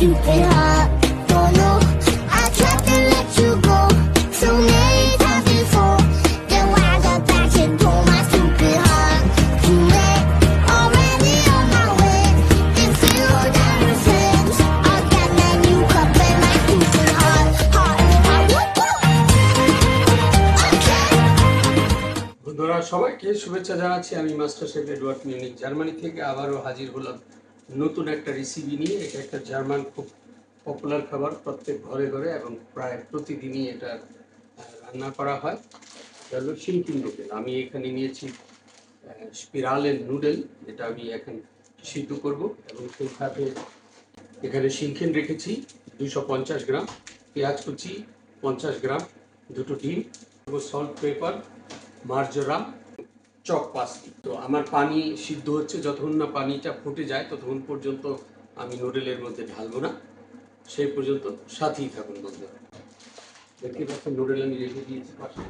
stupid heart. Don't know, I tried to let you go so many times before. Then why go back and pull my stupid heart? Too late, already on my way. If you don't refuse, I'll get that new cup in my stupid heart. বন্ধুরা সবাইকে শুভেচ্ছা জানাচ্ছি। আমি master chef Edward Munich Germany থেকে আবারও হাজির হলাম নতুন একটা রেসিপি নিয়ে। এটা একটা জার্মান খুব পপুলার খাবার, প্রত্যেক ঘরে ঘরে এবং প্রায় প্রতিদিনই এটা রান্না করা হয়। এটা হলো শিনকিন নুডল। আমি এখানে নিয়েছি স্পিরালের নুডল, যেটা আমি এখন সিদ্ধ করব এবং সেই সাথে এখানে শিনকিন রেখেছি 250 গ্রাম, পেঁয়াজ কুচি 50 গ্রাম, দুটো ডিম, সল্ট, পেপার, মার্জরাম, চক পাসলি। তো আমার পানি সিদ্ধ হচ্ছে, যতক্ষণ না পানিটা ফুটে যায় ততক্ষণ পর্যন্ত আমি নুডলের মধ্যে ঢালবো না, সেই পর্যন্ত সাথেই থাকুন বন্ধুরা। দেখতে পাচ্ছেন নুডল আমি রেখে দিয়েছি পাশে।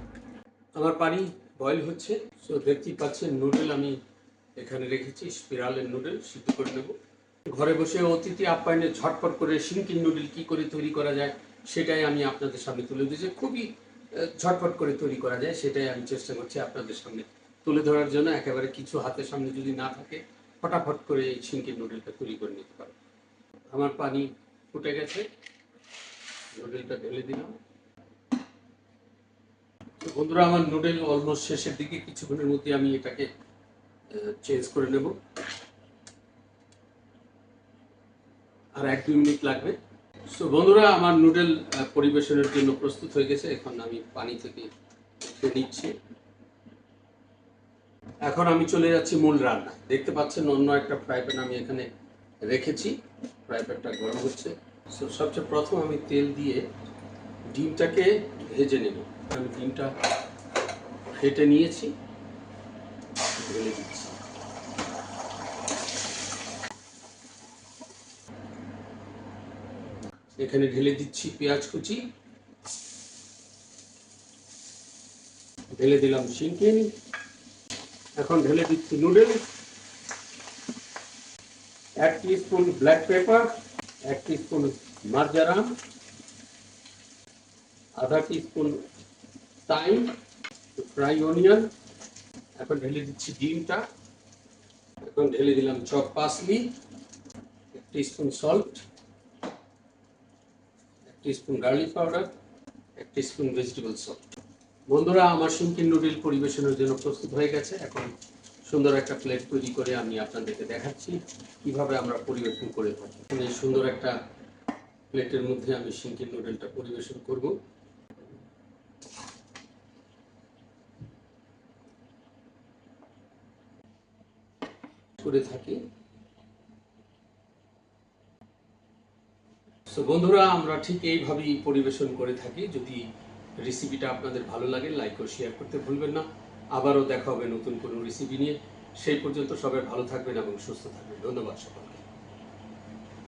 আমার পানি বয়েল হচ্ছে, সো দেখতেই পাচ্ছেন নুডল আমি এখানে রেখেছি, স্পিরালের নুডল সিদ্ধ করে নেব। ঘরে বসে অতিথি আপ্যায়নে ঝটপট করে শিনকিন নুডল কী করে তৈরি করা যায় সেটাই আমি আপনাদের সামনে তুলে দিয়েছি। খুবই ঝটপট করে তৈরি করা যায় সেটাই আমি চেষ্টা করছি আপনাদের সামনে তুলে ধরার জন্য। একেবারে কিছু হাতের সামনে যদি না থাকে ফটাফট করে এই শিনকিন নুডলটা তৈরি করে নিতে পারো। আমার পানি ফুটে গেছে, নুডলটা ঢেলে দিলাম। তো বন্ধুরা আমার নুডল অলমোস্ট শেষের দিকে, কিছুক্ষণের মধ্যে আমি এটাকে চেঞ্জ করে নেব, আর 1-2 মিনিট লাগবে। সো বন্ধুরা আমার নুডল পরিবেশনের জন্য প্রস্তুত হয়ে গেছে। এখন আমি পানি থেকে নিচ্ছি। এখন আমি চলে যাচ্ছি মূল রান্না। দেখতে পাচ্ছেন অন্য একটা ফ্রাই প্যান আমি এখানে রেখেছি, ফ্রাই প্যানটা গরম হচ্ছে। সো সবচেয়ে প্রথম আমি তেল দিয়ে ডিমটাকে ভেজে নেব। আমি ডিমটা ফেটে নিয়েছি, ঢেলে দিচ্ছি। এখানে ঢেলে দিচ্ছি পেঁয়াজ কুচি, ঢেলে দিলাম শিনকিন, এখন ঢেলে দিচ্ছি noodle, 1 teaspoon black pepper, 1 teaspoon marjoram, আধা টিস্পুন থাইম, ফ্রাই অনিয়ন। এখন ঢেলে দিচ্ছি ডিমটা, এখন ঢেলে দিলাম chop parsley, 1 teaspoon salt, 1 teaspoon garlic powder, 1 teaspoon vegetable salt. বন্ধুরা আমার শিনকিন নুডল পরিবেশনের জন্য প্রস্তুত হয়ে গেছে। এখন সুন্দর একটা প্লেট তৈরি করে আমি আপনাদেরকে দেখাচ্ছি কিভাবে আমরা পরিবেশন করে থাকি। এই সুন্দর একটা প্লেটের মধ্যে আমি শিনকিন নুডলটা পরিবেশন করব। করে থাকি। সো বন্ধুরা আমরা ঠিক এইভাবেই পরিবেশন করে থাকি। যদি রেসিপিটা আপনাদের ভালো লাগে লাইক ও শেয়ার করতে ভুলবেন না। আবারও দেখা হবে নতুন কোনো রেসিপি নিয়ে। সেই পর্যন্ত সবাই ভালো থাকবেন এবং সুস্থ থাকবেন। ধন্যবাদ সবাই।